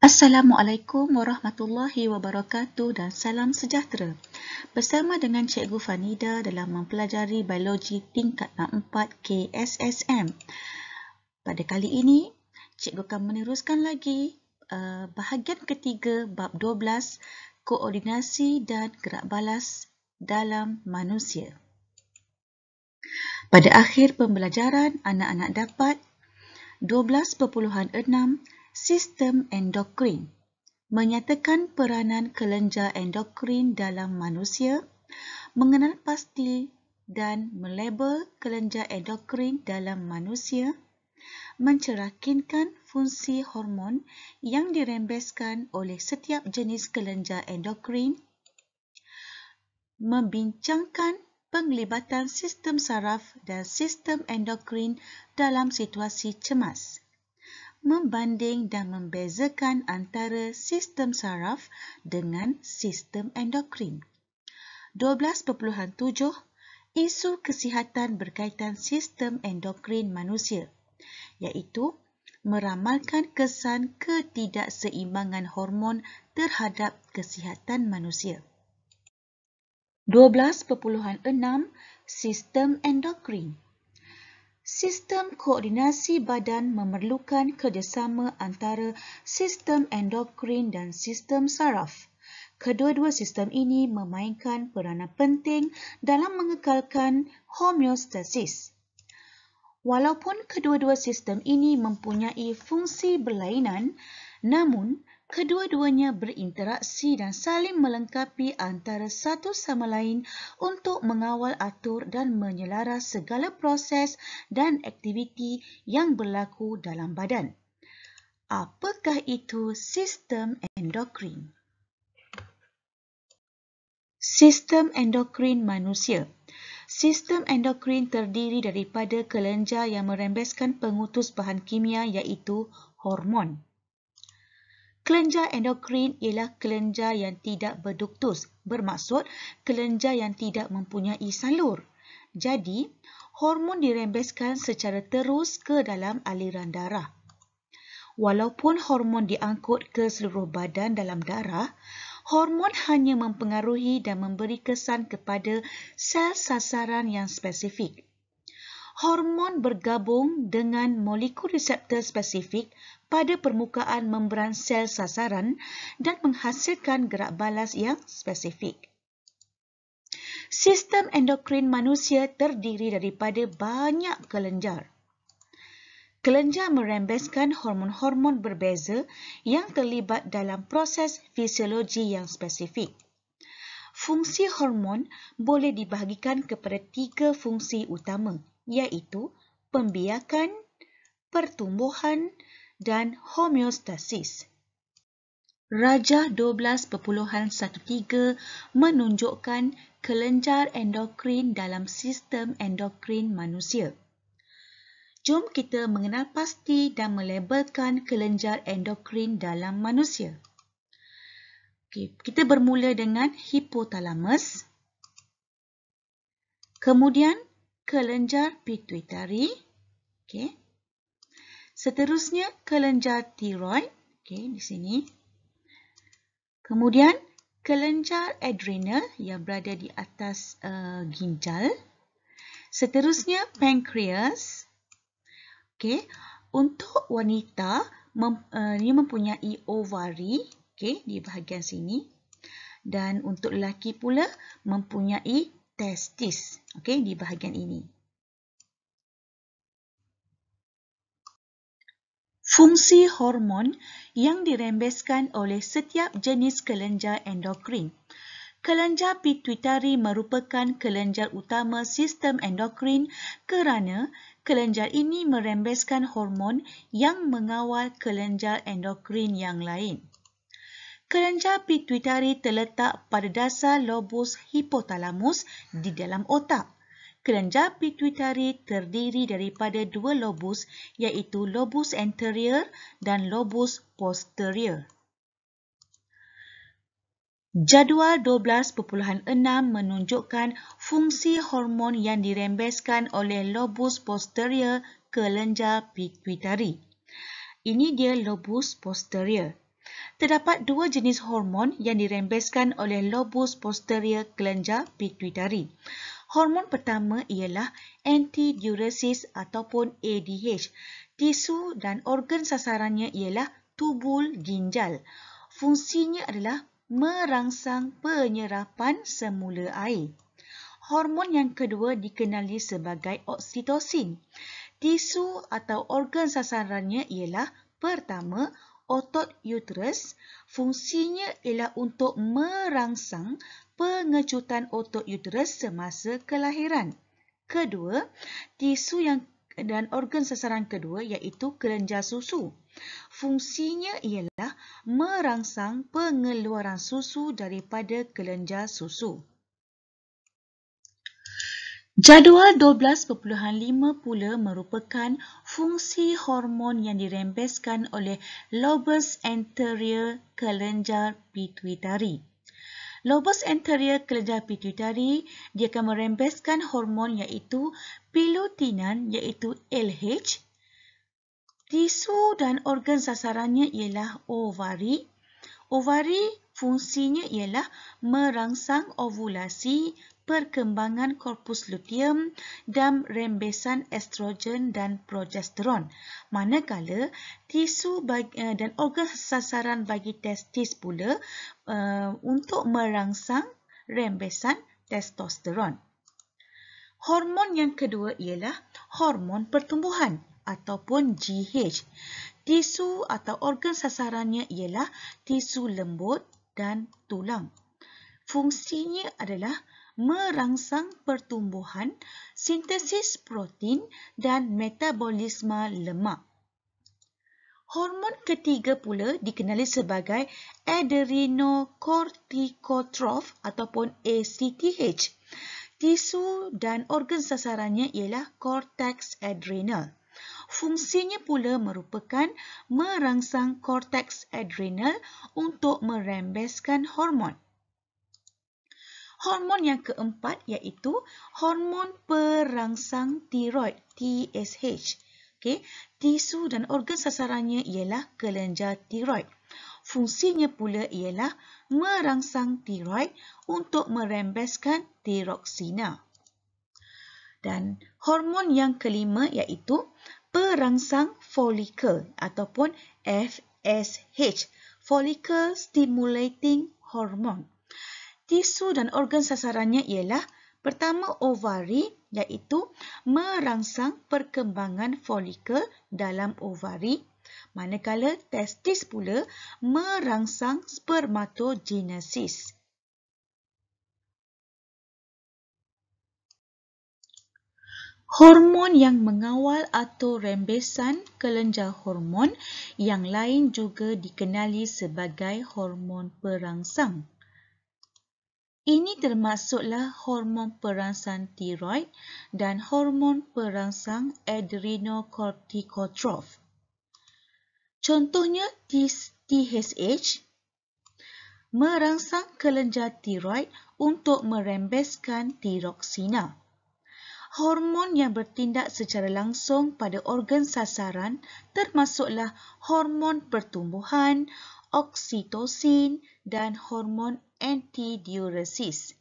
Assalamualaikum warahmatullahi wabarakatuh dan salam sejahtera. Bersama dengan Cikgu Fanida dalam mempelajari biologi tingkat 4 KSSM. Pada kali ini, Cikgu akan meneruskan lagi bahagian ketiga bab 12, koordinasi dan gerak balas dalam manusia. Pada akhir pembelajaran, anak-anak dapat 12.6 sistem endokrin, menyatakan peranan kelenjar endokrin dalam manusia, mengenal pasti dan melabel kelenjar endokrin dalam manusia, mencerahkinkan fungsi hormon yang dirembeskan oleh setiap jenis kelenjar endokrin, membincangkan penglibatan sistem saraf dan sistem endokrin dalam situasi cemas, membanding dan membezakan antara sistem saraf dengan sistem endokrin. 12.7 Isu kesihatan berkaitan sistem endokrin manusia, iaitu meramalkan kesan ketidakseimbangan hormon terhadap kesihatan manusia. 12.6 Sistem endokrin. Sistem koordinasi badan memerlukan kerjasama antara sistem endokrin dan sistem saraf. Kedua-dua sistem ini memainkan peranan penting dalam mengekalkan homeostasis. Walaupun kedua-dua sistem ini mempunyai fungsi berlainan, namun kedua-duanya berinteraksi dan saling melengkapi antara satu sama lain untuk mengawal, atur dan menyelaras segala proses dan aktiviti yang berlaku dalam badan. Apakah itu sistem endokrin? Sistem endokrin manusia. Sistem endokrin terdiri daripada kelenjar yang merembeskan pengutus bahan kimia iaitu hormon. Kelenjar endokrin ialah kelenjar yang tidak berduktus, bermaksud kelenjar yang tidak mempunyai salur. Jadi, hormon dirembeskan secara terus ke dalam aliran darah. Walaupun hormon diangkut ke seluruh badan dalam darah, hormon hanya mempengaruhi dan memberi kesan kepada sel sasaran yang spesifik. Hormon bergabung dengan molekul reseptor spesifik pada permukaan membran sel sasaran dan menghasilkan gerak balas yang spesifik. Sistem endokrin manusia terdiri daripada banyak kelenjar. Kelenjar merembeskan hormon-hormon berbeza yang terlibat dalam proses fisiologi yang spesifik. Fungsi hormon boleh dibahagikan kepada 3 fungsi utama, iaitu pembiakan, pertumbuhan dan homeostasis. Rajah 12.13 menunjukkan kelenjar endokrin dalam sistem endokrin manusia. Jom kita mengenal pasti dan melabelkan kelenjar endokrin dalam manusia. Kita bermula dengan hipotalamus, kemudian kelenjar pituitari, seterusnya kelenjar tiroid, di sini. Kemudian kelenjar adrenal yang berada di atas ginjal. Seterusnya pankreas. Untuk wanita dia mempunyai ovari, di bahagian sini, dan untuk lelaki pula mempunyai testis, di bahagian ini. Fungsi hormon yang dirembeskan oleh setiap jenis kelenjar endokrin. Kelenjar pituitari merupakan kelenjar utama sistem endokrin kerana kelenjar ini merembeskan hormon yang mengawal kelenjar endokrin yang lain. Kelenjar pituitari terletak pada dasar lobus hipotalamus di dalam otak. Kelenjar pituitari terdiri daripada dua lobus iaitu lobus anterior dan lobus posterior. Jadual 12.6 menunjukkan fungsi hormon yang dirembeskan oleh lobus posterior kelenjar pituitari. Ini dia lobus posterior. Terdapat dua jenis hormon yang dirembeskan oleh lobus posterior kelenjar pituitari. Hormon pertama ialah antidiuresis ataupun ADH. Tisu dan organ sasarannya ialah tubul ginjal. Fungsinya adalah merangsang penyerapan semula air. Hormon yang kedua dikenali sebagai oksitosin. Tisu atau organ sasarannya ialah pertama, otot uterus. Fungsinya ialah untuk merangsang pengecutan otot uterus semasa kelahiran. Kedua, tisu dan organ sasaran kedua iaitu kelenjar susu. Fungsinya ialah merangsang pengeluaran susu daripada kelenjar susu. Jadual 12.5 pula merupakan fungsi hormon yang dirembeskan oleh lobus anterior kelenjar pituitari. Lobus anterior kelenjar pituitari dia akan merembeskan hormon iaitu pilutinan iaitu LH. Tisu dan organ sasarannya ialah ovari. Ovari fungsinya ialah merangsang ovulasi, perkembangan korpus luteum dan rembesan estrogen dan progesteron. Manakala tisu dan organ sasaran bagi testis pula untuk merangsang rembesan testosteron. Hormon yang kedua ialah hormon pertumbuhan ataupun GH. Tisu atau organ sasarannya ialah tisu lembut dan tulang. Fungsinya adalah merangsang pertumbuhan, sintesis protein dan metabolisme lemak. Hormon ketiga pula dikenali sebagai adrenocorticotrophs ataupun ACTH. Tisu dan organ sasarannya ialah cortex adrenal. Fungsinya pula merupakan merangsang korteks adrenal untuk merembeskan hormon. Hormon yang keempat iaitu hormon perangsang tiroid, TSH. Tisu dan organ sasarannya ialah kelenjar tiroid. Fungsinya pula ialah merangsang tiroid untuk merembeskan tiroksina. Dan hormon yang kelima iaitu perangsang folikel ataupun FSH, follicle stimulating hormone. Tisu dan organ sasarannya ialah pertama ovari iaitu merangsang perkembangan folikel dalam ovari, manakala testis pula merangsang spermatogenesis. Hormon yang mengawal atau rembesan kelenjar hormon yang lain juga dikenali sebagai hormon perangsang. Ini termasuklah hormon perangsang tiroid dan hormon perangsang adrenocorticotrophs. Contohnya TSH merangsang kelenjar tiroid untuk merembeskan tiroksina. Hormon yang bertindak secara langsung pada organ sasaran termasuklah hormon pertumbuhan, oksitosin dan hormon antidiuresis.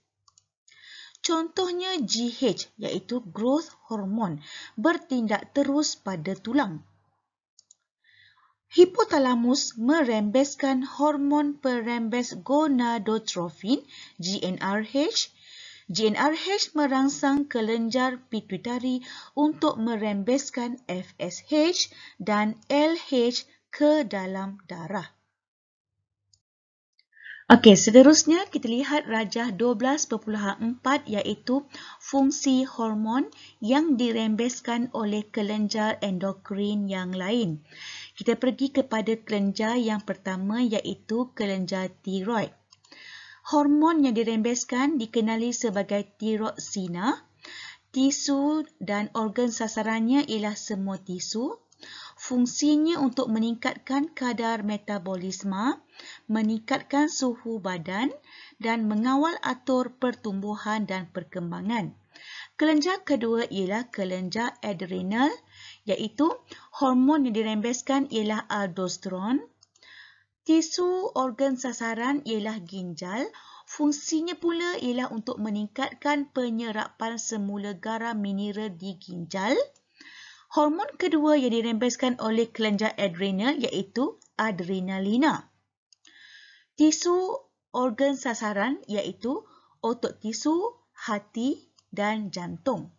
Contohnya GH iaitu growth hormone bertindak terus pada tulang. Hipotalamus merembeskan hormon perembes gonadotropin, GnRH. GnRH merangsang kelenjar pituitari untuk merembeskan FSH dan LH ke dalam darah. Okey, seterusnya kita lihat rajah 12.4 iaitu fungsi hormon yang dirembeskan oleh kelenjar endokrin yang lain. Kita pergi kepada kelenjar yang pertama iaitu kelenjar tiroid. Hormon yang dirembeskan dikenali sebagai tiroksina. Tisu dan organ sasarannya ialah semua tisu. Fungsinya untuk meningkatkan kadar metabolisme, meningkatkan suhu badan dan mengawal atur pertumbuhan dan perkembangan. Kelenjar kedua ialah kelenjar adrenal, iaitu hormon yang dirembeskan ialah aldosteron. Tisu organ sasaran ialah ginjal. Fungsinya pula ialah untuk meningkatkan penyerapan semula garam mineral di ginjal. Hormon kedua yang dirembeskan oleh kelenjar adrenal iaitu adrenalina. Tisu organ sasaran iaitu otot tisu, hati dan jantung.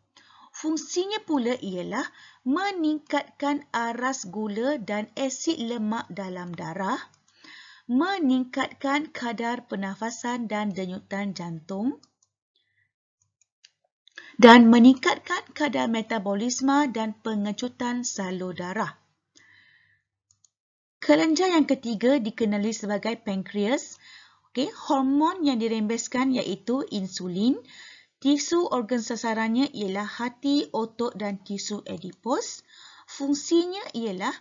Fungsinya pula ialah meningkatkan aras gula dan asid lemak dalam darah, meningkatkan kadar pernafasan dan denyutan jantung, dan meningkatkan kadar metabolisme dan pengecutan salur darah. Kelenjar yang ketiga dikenali sebagai pankreas. Hormon yang dirembeskan iaitu insulin. Tisu organ sasarannya ialah hati, otot dan tisu adipos. Fungsinya ialah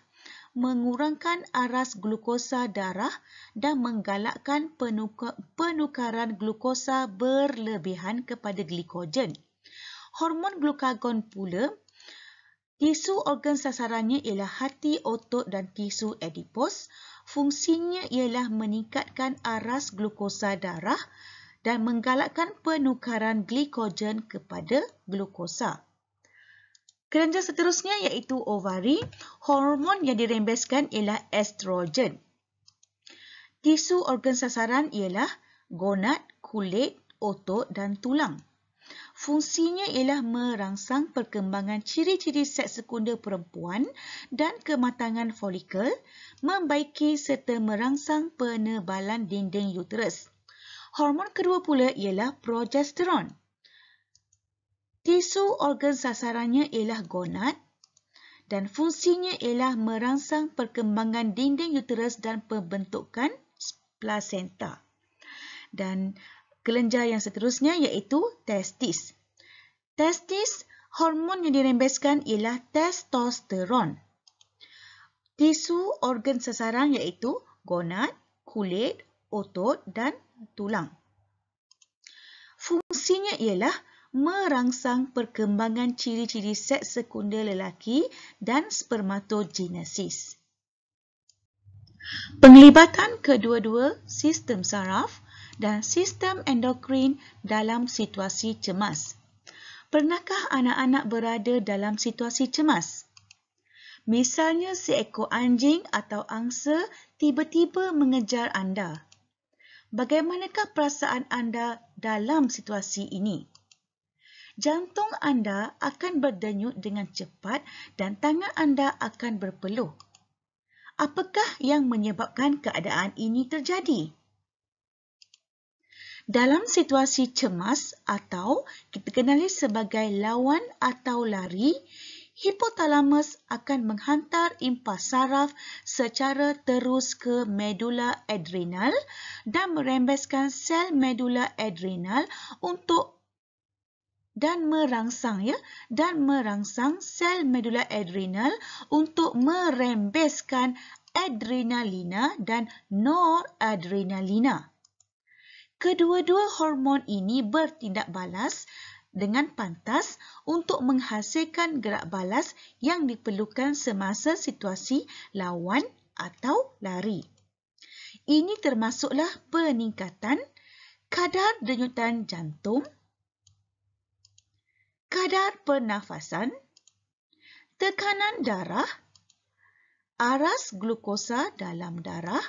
mengurangkan aras glukosa darah dan menggalakkan penukaran glukosa berlebihan kepada glikogen. Hormon glukagon pula, tisu organ sasarannya ialah hati, otot dan tisu adipos. Fungsinya ialah meningkatkan aras glukosa darah dan menggalakkan penukaran glikogen kepada glukosa. Kelenjar seterusnya iaitu ovari. Hormon yang dirembeskan ialah estrogen. Tisu organ sasaran ialah gonad, kulit, otot dan tulang. Fungsinya ialah merangsang perkembangan ciri-ciri seks sekunder perempuan dan kematangan folikel, membaiki serta merangsang penebalan dinding uterus. Hormon kedua pula ialah progesteron. Tisu organ sasarannya ialah gonad dan fungsinya ialah merangsang perkembangan dinding uterus dan pembentukan plasenta. Dan kelenjar yang seterusnya iaitu testis. Testis, hormon yang dirembeskan ialah testosteron. Tisu organ sasaran iaitu gonad, kulit, otot dan tulang. Fungsinya ialah merangsang perkembangan ciri-ciri seks sekunder lelaki dan spermatogenesis. Penglibatan kedua-dua sistem saraf dan sistem endokrin dalam situasi cemas. Pernahkah anak-anak berada dalam situasi cemas? Misalnya seekor anjing atau angsa tiba-tiba mengejar anda. Bagaimanakah perasaan anda dalam situasi ini? Jantung anda akan berdenyut dengan cepat dan tangan anda akan berpeluh. Apakah yang menyebabkan keadaan ini terjadi? Dalam situasi cemas atau kita kenali sebagai lawan atau lari, hipotalamus akan menghantar impas saraf secara terus ke medula adrenal dan merembeskan sel medula adrenal dan merangsang sel medula adrenal untuk merembeskan adrenalina dan noradrenalina. Kedua-dua hormon ini bertindak balas dengan pantas untuk menghasilkan gerak balas yang diperlukan semasa situasi lawan atau lari. Ini termasuklah peningkatan kadar denyutan jantung, kadar pernafasan, tekanan darah, aras glukosa dalam darah,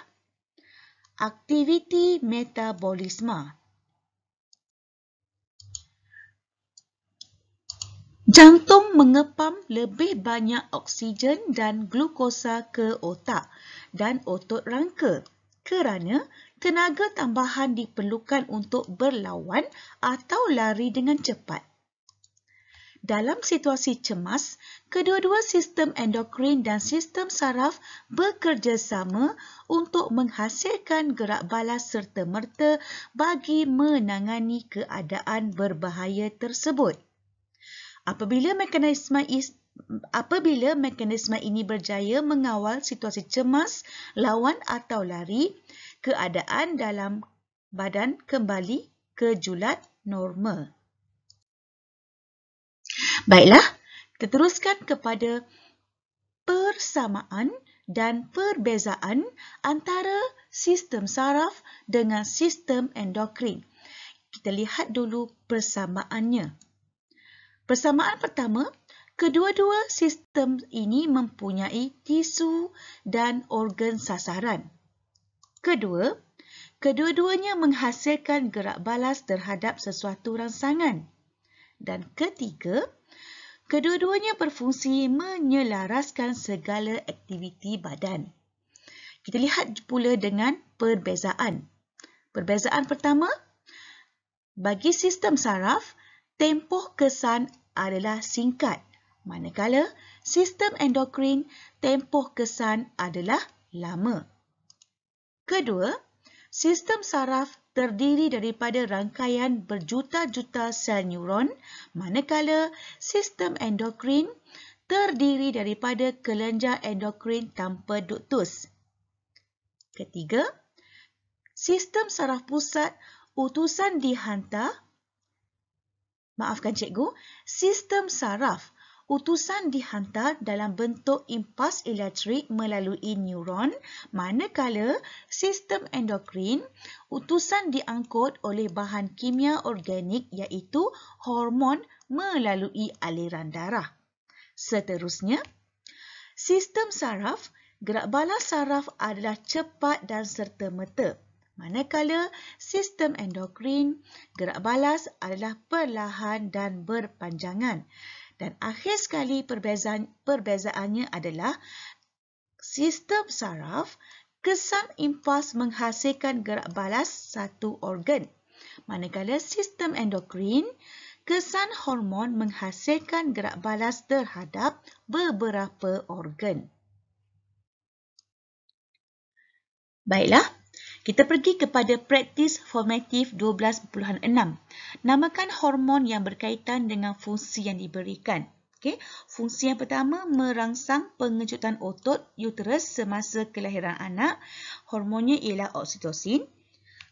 aktiviti metabolisme. Jantung mengepam lebih banyak oksigen dan glukosa ke otak dan otot rangka kerana tenaga tambahan diperlukan untuk berlawan atau lari dengan cepat. Dalam situasi cemas, kedua-dua sistem endokrin dan sistem saraf bekerjasama untuk menghasilkan gerak balas serta-merta bagi menangani keadaan berbahaya tersebut. Apabila mekanisme ini berjaya mengawal situasi cemas, lawan atau lari, keadaan dalam badan kembali ke julat normal. Baiklah, kita teruskan kepada persamaan dan perbezaan antara sistem saraf dengan sistem endokrin. Kita lihat dulu persamaannya. Persamaan pertama, kedua-dua sistem ini mempunyai tisu dan organ sasaran. Kedua, kedua-duanya menghasilkan gerak balas terhadap sesuatu rangsangan. Dan ketiga, kedua-duanya berfungsi menyelaraskan segala aktiviti badan. Kita lihat pula dengan perbezaan. Perbezaan pertama, bagi sistem saraf, tempoh kesan adalah singkat. Manakala sistem endokrin, tempoh kesan adalah lama. Kedua, sistem saraf terdiri daripada rangkaian berjuta-juta sel neuron, manakala sistem endokrin terdiri daripada kelenjar endokrin tanpa duktus. Ketiga, sistem saraf pusat utusan dihantar, sistem saraf utusan dihantar dalam bentuk impas elektrik melalui neuron, manakala sistem endokrin utusan diangkut oleh bahan kimia organik iaitu hormon melalui aliran darah. Seterusnya, sistem saraf, gerak balas saraf adalah cepat dan serta-merta, manakala sistem endokrin, gerak balas adalah perlahan dan berpanjangan. Dan akhir sekali perbezaannya adalah sistem saraf, kesan impas menghasilkan gerak balas satu organ, manakala sistem endokrin, kesan hormon menghasilkan gerak balas terhadap beberapa organ. Baiklah, kita pergi kepada praktis formatif 12.6. Namakan hormon yang berkaitan dengan fungsi yang diberikan. Okey, fungsi yang pertama merangsang pengecutan otot uterus semasa kelahiran anak. Hormonnya ialah oksitosin.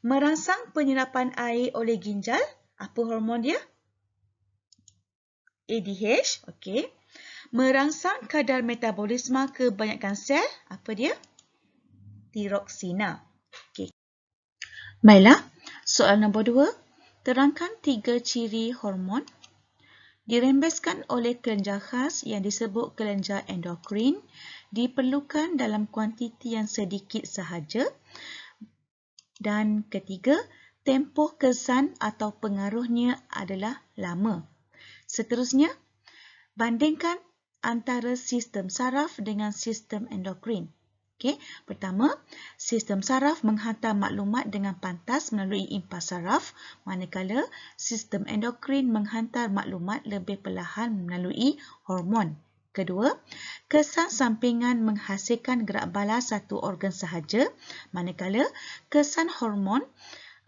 Merangsang penyerapan air oleh ginjal. Apa hormon dia? ADH. Okey. Merangsang kadar metabolisme kebanyakan sel. Apa dia? Tiroksina. Okey. Baiklah, soalan nombor 2. Terangkan 3 ciri hormon. Dirembeskan oleh kelenjar khas yang disebut kelenjar endokrin, diperlukan dalam kuantiti yang sedikit sahaja. Dan ketiga, tempoh kesan atau pengaruhnya adalah lama. Seterusnya, bandingkan antara sistem saraf dengan sistem endokrin. Okey, pertama, sistem saraf menghantar maklumat dengan pantas melalui impas saraf, manakala sistem endokrin menghantar maklumat lebih perlahan melalui hormon. Kedua, kesan sampingan menghasilkan gerak balas satu organ sahaja, manakala kesan hormon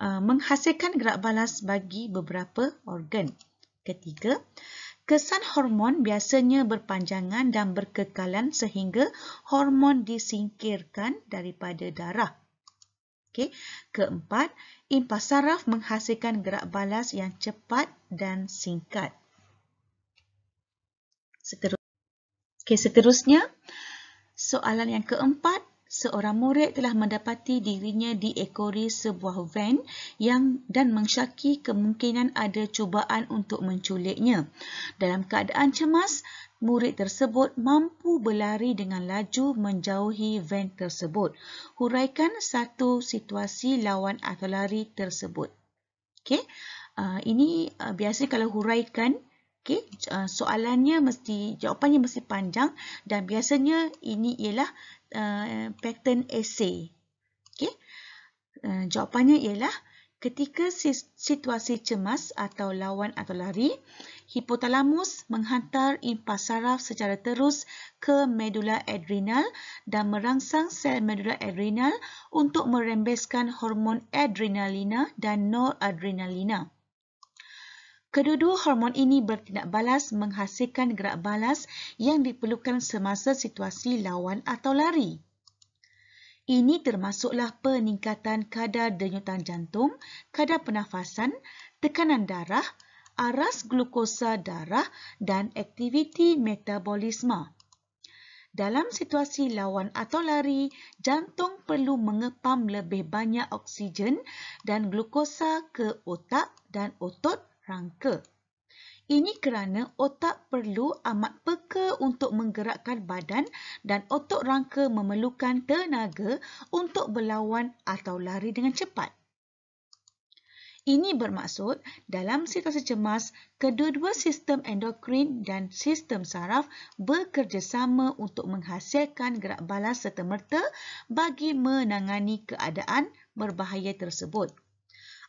menghasilkan gerak balas bagi beberapa organ. Ketiga, kesan hormon biasanya berpanjangan dan berkekalan sehingga hormon disingkirkan daripada darah. Okey. Keempat, impas saraf menghasilkan gerak balas yang cepat dan singkat. Seterusnya, soalan yang keempat. Seorang murid telah mendapati dirinya diekori sebuah van dan mensyaki kemungkinan ada cubaan untuk menculiknya. Dalam keadaan cemas, murid tersebut mampu berlari dengan laju menjauhi van tersebut. Huraikan satu situasi lawan atau lari tersebut. Okey, ini biasanya kalau huraikan, okey, jawapannya mesti panjang dan biasanya ini ialah pattern essay. Okey. Jawapannya ialah ketika situasi cemas atau lawan atau lari, hipotalamus menghantar impas saraf secara terus ke medula adrenal dan merangsang sel medula adrenal untuk merembeskan hormon adrenalina dan noradrenalina. Kedua-dua hormon ini bertindak balas menghasilkan gerak balas yang diperlukan semasa situasi lawan atau lari. Ini termasuklah peningkatan kadar denyutan jantung, kadar pernafasan, tekanan darah, aras glukosa darah dan aktiviti metabolisme. Dalam situasi lawan atau lari, jantung perlu mengepam lebih banyak oksigen dan glukosa ke otak dan otot rangka. Ini kerana otak perlu amat peka untuk menggerakkan badan dan otot rangka memerlukan tenaga untuk berlawan atau lari dengan cepat. Ini bermaksud dalam situasi cemas, kedua-dua sistem endokrin dan sistem saraf bekerjasama untuk menghasilkan gerak balas serta-merta bagi menangani keadaan berbahaya tersebut.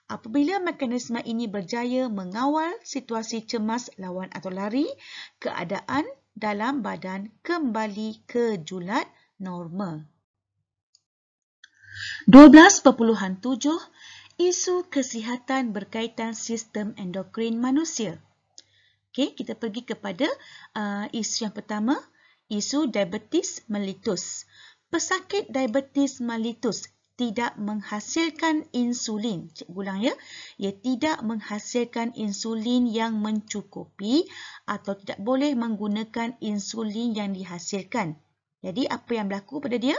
Apabila mekanisme ini berjaya mengawal situasi cemas lawan atau lari, keadaan dalam badan kembali ke julat normal. 12.7 Isu kesihatan berkaitan sistem endokrin manusia. Okey, kita pergi kepada isu yang pertama, isu diabetes mellitus. Pesakit diabetes mellitus tidak menghasilkan insulin. Cikgu ulang ya. Ia tidak menghasilkan insulin yang mencukupi atau tidak boleh menggunakan insulin yang dihasilkan. Jadi apa yang berlaku pada dia?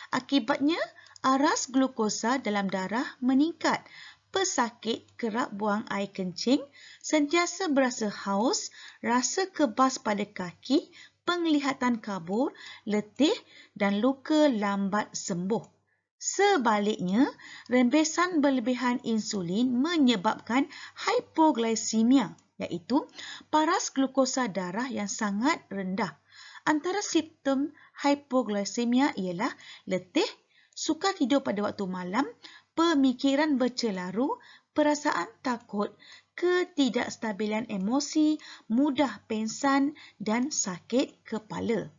Akibatnya aras glukosa dalam darah meningkat. Pesakit kerap buang air kencing, sentiasa berasa haus, rasa kebas pada kaki, penglihatan kabur, letih dan luka lambat sembuh. Sebaliknya, rembesan berlebihan insulin menyebabkan hypoglycemia, iaitu paras glukosa darah yang sangat rendah. Antara simptom hypoglycemia ialah letih, sukar tidur pada waktu malam, pemikiran bercelaru, perasaan takut, ketidakstabilan emosi, mudah pengsan dan sakit kepala.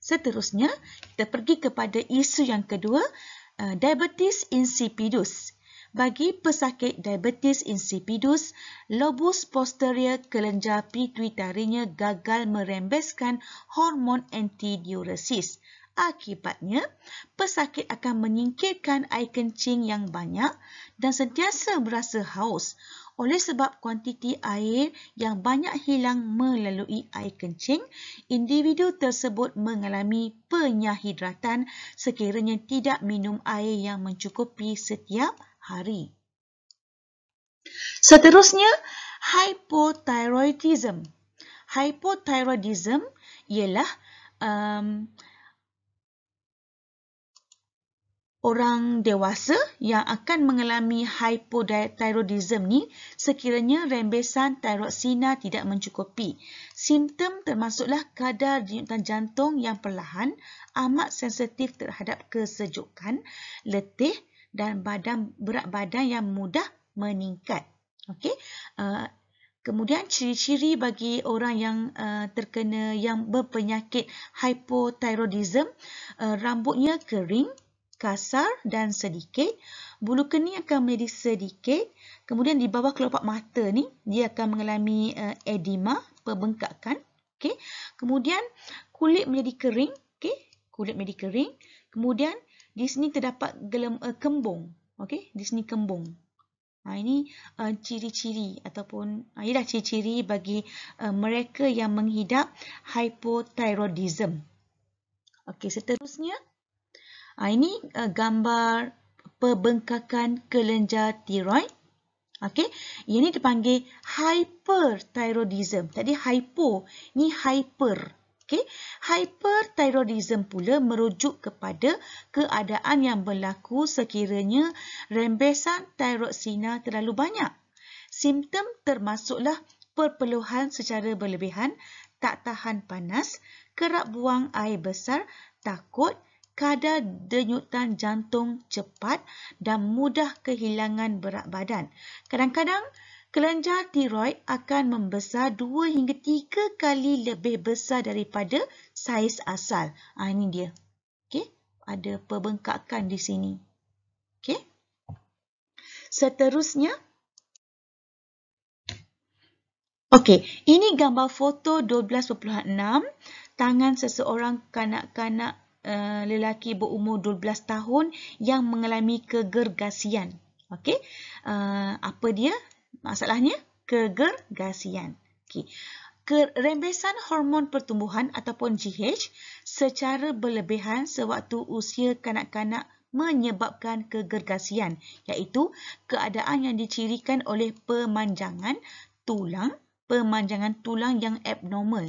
Seterusnya, kita pergi kepada isu yang kedua, diabetes insipidus. Bagi pesakit diabetes insipidus, lobus posterior kelenjar pituitarinya gagal merembeskan hormon antidiuresis. Akibatnya, pesakit akan menyingkirkan air kencing yang banyak dan sentiasa berasa haus. Oleh sebab kuantiti air yang banyak hilang melalui air kencing, individu tersebut mengalami penyahidratan sekiranya tidak minum air yang mencukupi setiap hari. Seterusnya, hypothyroidism. Hypothyroidism ialah orang dewasa yang akan mengalami hypothyroidism ni sekiranya rembesan thyroksina tidak mencukupi. Simptom termasuklah kadar denyutan jantung yang perlahan, amat sensitif terhadap kesejukan, letih dan berat badan yang mudah meningkat. Okey. Kemudian ciri-ciri bagi orang yang terkena yang berpenyakit hypothyroidism, rambutnya kering, kasar dan sedikit, bulu kening akan menjadi sedikit, kemudian di bawah kelopak mata ni dia akan mengalami edema, pembengkakan, okey. Kemudian kulit menjadi kering, okey, kulit menjadi kering. Kemudian di sini terdapat kembung, okey, di sini kembung. Ini ciri-ciri ataupun ialah ciri-ciri bagi mereka yang menghidap hypothyroidism. Okey, seterusnya ini gambar pembengkakan kelenjar tiroid. Okey, ini dipanggil hyperthyroidism. Tadi hypo, ni hyper. Okey, hyperthyroidism pula merujuk kepada keadaan yang berlaku sekiranya rembesan thyroksina terlalu banyak. Simptom termasuklah perpeluhan secara berlebihan, tak tahan panas, kerap buang air besar, takut, kadar denyutan jantung cepat dan mudah kehilangan berat badan. Kadang-kadang kelenjar tiroid akan membesar 2 hingga 3 kali lebih besar daripada saiz asal. Ini dia. Okey, ada pembengkakan di sini. Okey. Seterusnya, Okey, ini gambar foto 12.6 tangan seseorang kanak-kanak lelaki berumur 12 tahun yang mengalami kegergasian. Okey, apa dia masalahnya? Kegergasian. Okey. Rembesan hormon pertumbuhan ataupun GH secara berlebihan sewaktu usia kanak-kanak menyebabkan kegergasian, iaitu keadaan yang dicirikan oleh pemanjangan tulang yang abnormal.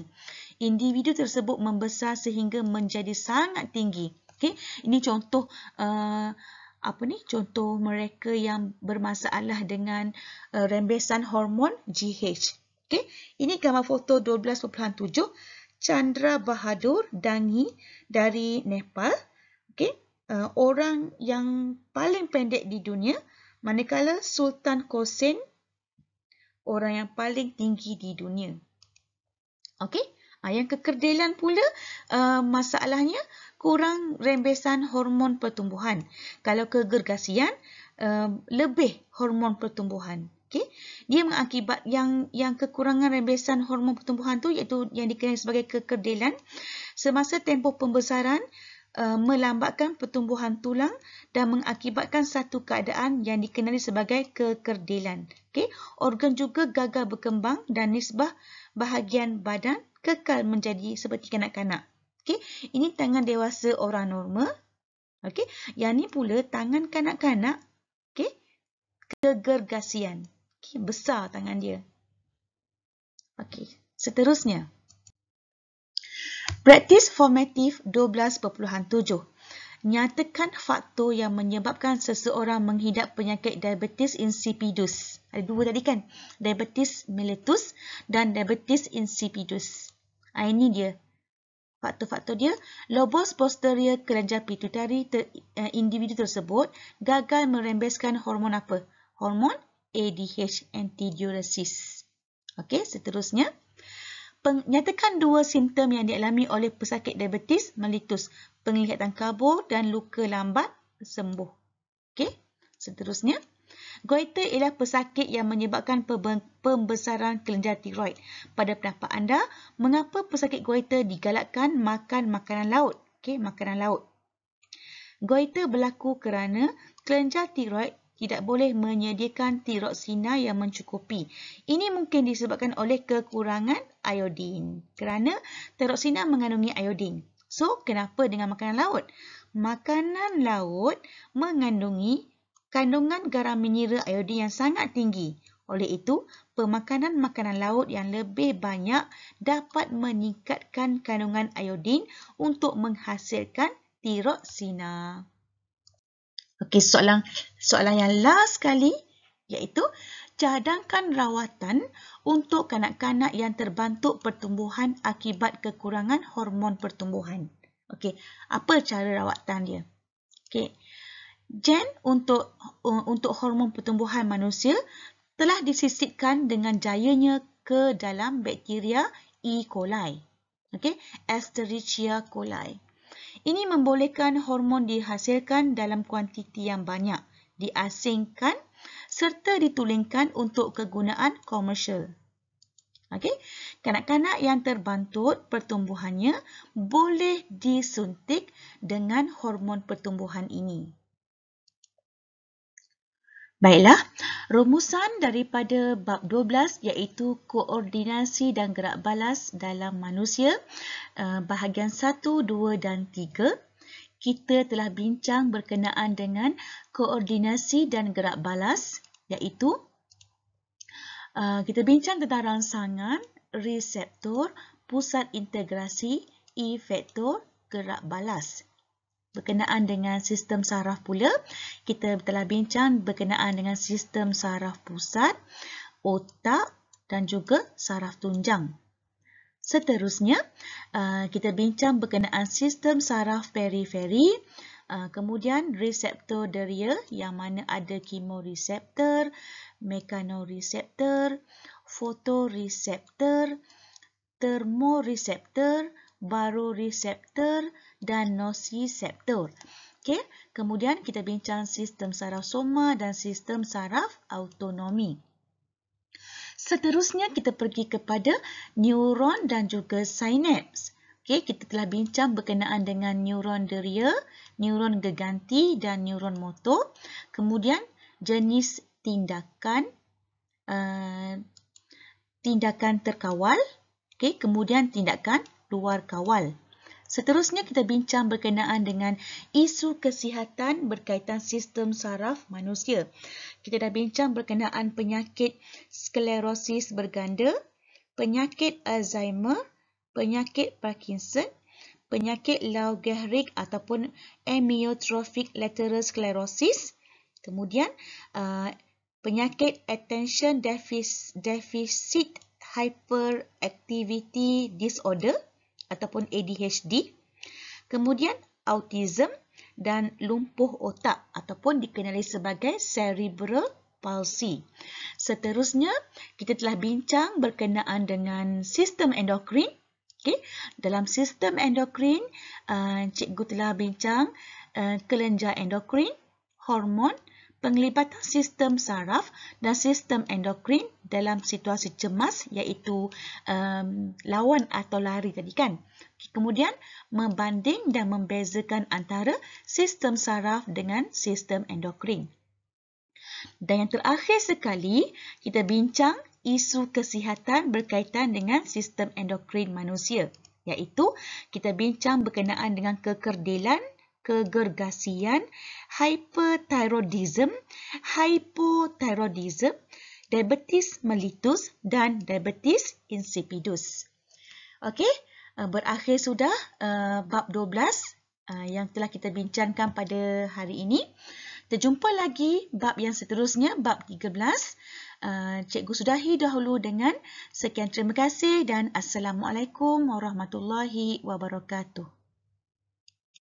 Individu tersebut membesar sehingga menjadi sangat tinggi. Okey, ini contoh contoh mereka yang bermasalah dengan rembesan hormon GH. Okey, ini gambar foto 12.7 Chandra Bahadur Dangi dari Nepal. Okey, orang yang paling pendek di dunia, manakala Sultan Kosen orang yang paling tinggi di dunia. Okey, yang kekerdilan pula masalahnya kurang rembesan hormon pertumbuhan. Kalau kegergasian lebih hormon pertumbuhan. Okey, dia mengakibat yang kekurangan rembesan hormon pertumbuhan tu iaitu yang dikenali sebagai kekerdilan semasa tempoh pembesaran melambatkan pertumbuhan tulang dan mengakibatkan satu keadaan yang dikenali sebagai kekerdilan. Okey, organ juga gagal berkembang dan nisbah bahagian badan kekal menjadi seperti kanak-kanak. Okey, ini tangan dewasa orang normal. Okey, yang ni pula tangan kanak-kanak. Okey, kegergasian. Okey, besar tangan dia. Okey, seterusnya. Praktis formatif 12.7. Nyatakan faktor yang menyebabkan seseorang menghidap penyakit diabetes insipidus. Ada dua tadi kan? Diabetes mellitus dan diabetes insipidus. Ini dia. Faktor-faktor dia. Lobus posterior kelenjar pituitari individu tersebut gagal merembeskan hormon apa? Hormon ADH, antidiuresis. Okey, seterusnya. Nyatakan dua simptom yang dialami oleh pesakit diabetes mellitus, penglihatan kabur dan luka lambat sembuh. Okey, seterusnya. Goiter ialah pesakit yang menyebabkan pembesaran kelenjar tiroid. Pada pendapat anda, mengapa pesakit goiter digalakkan makan makanan laut? Okey, makanan laut. Goiter berlaku kerana kelenjar tiroid tidak boleh menyediakan tiroksina yang mencukupi. Ini mungkin disebabkan oleh kekurangan iodin. Kerana tiroksina mengandungi iodin. So, kenapa dengan makanan laut? Makanan laut mengandungi kandungan garam mineral iodin yang sangat tinggi. Oleh itu, pemakanan makanan laut yang lebih banyak dapat meningkatkan kandungan iodin untuk menghasilkan tiroksina. Okey, soalan yang last sekali iaitu cadangkan rawatan untuk kanak-kanak yang terbantuk pertumbuhan akibat kekurangan hormon pertumbuhan. Okey, apa cara rawatan dia? Okey. Gen untuk hormon pertumbuhan manusia telah disisipkan dengan jayanya ke dalam bakteria E. coli. Okey, Escherichia coli. Ini membolehkan hormon dihasilkan dalam kuantiti yang banyak, diasingkan serta ditulingkan untuk kegunaan komersial. Okey, kanak-kanak yang terbantut pertumbuhannya boleh disuntik dengan hormon pertumbuhan ini. Baiklah, rumusan daripada bab 12 iaitu koordinasi dan gerak balas dalam manusia, bahagian 1, 2 dan 3. Kita telah bincang berkenaan dengan koordinasi dan gerak balas, iaitu kita bincang tentang rangsangan, reseptor, pusat integrasi, efektor, gerak balas. Berkenaan dengan sistem saraf pula, kita telah bincang berkenaan dengan sistem saraf pusat, otak dan juga saraf tunjang. Seterusnya, kita bincang berkenaan sistem saraf periferi, kemudian reseptor deria yang mana ada kemoreseptor, mekanoreseptor, fotoreseptor, termoreseptor, baroreseptor dan nociceptor. Okey, kemudian kita bincang sistem saraf soma dan sistem saraf autonomi. Seterusnya kita pergi kepada neuron dan juga sinaps. Okey, kita telah bincang berkenaan dengan neuron deria, neuron geganti dan neuron motor. Kemudian jenis tindakan terkawal, okey, kemudian tindakan luar kawal. Seterusnya kita bincang berkenaan dengan isu kesihatan berkaitan sistem saraf manusia. Kita dah bincang berkenaan penyakit sklerosis berganda, penyakit Alzheimer, penyakit Parkinson, penyakit Lou Gehrig ataupun amyotrophic lateral sclerosis, kemudian penyakit attention deficit hyperactivity disorder ataupun ADHD, kemudian autism dan lumpuh otak ataupun dikenali sebagai cerebral palsy. Seterusnya, kita telah bincang berkenaan dengan sistem endokrin. Okay. Dalam sistem endokrin, cikgu telah bincang kelenjar endokrin, hormon, penglibatan sistem saraf dan sistem endokrin dalam situasi cemas iaitu lawan atau lari tadi kan. Kemudian membanding dan membezakan antara sistem saraf dengan sistem endokrin. Dan yang terakhir sekali, kita bincang isu kesihatan berkaitan dengan sistem endokrin manusia, iaitu kita bincang berkenaan dengan kekerdilan, kegergasian, hyperthyroidism, hypothyroidism, diabetes mellitus dan diabetes insipidus. Okey, berakhir sudah bab 12 yang telah kita bincangkan pada hari ini. Kita jumpa lagi bab yang seterusnya, bab 13. Cikgu sudahi dahulu dengan sekian terima kasih dan Assalamualaikum warahmatullahi wabarakatuh.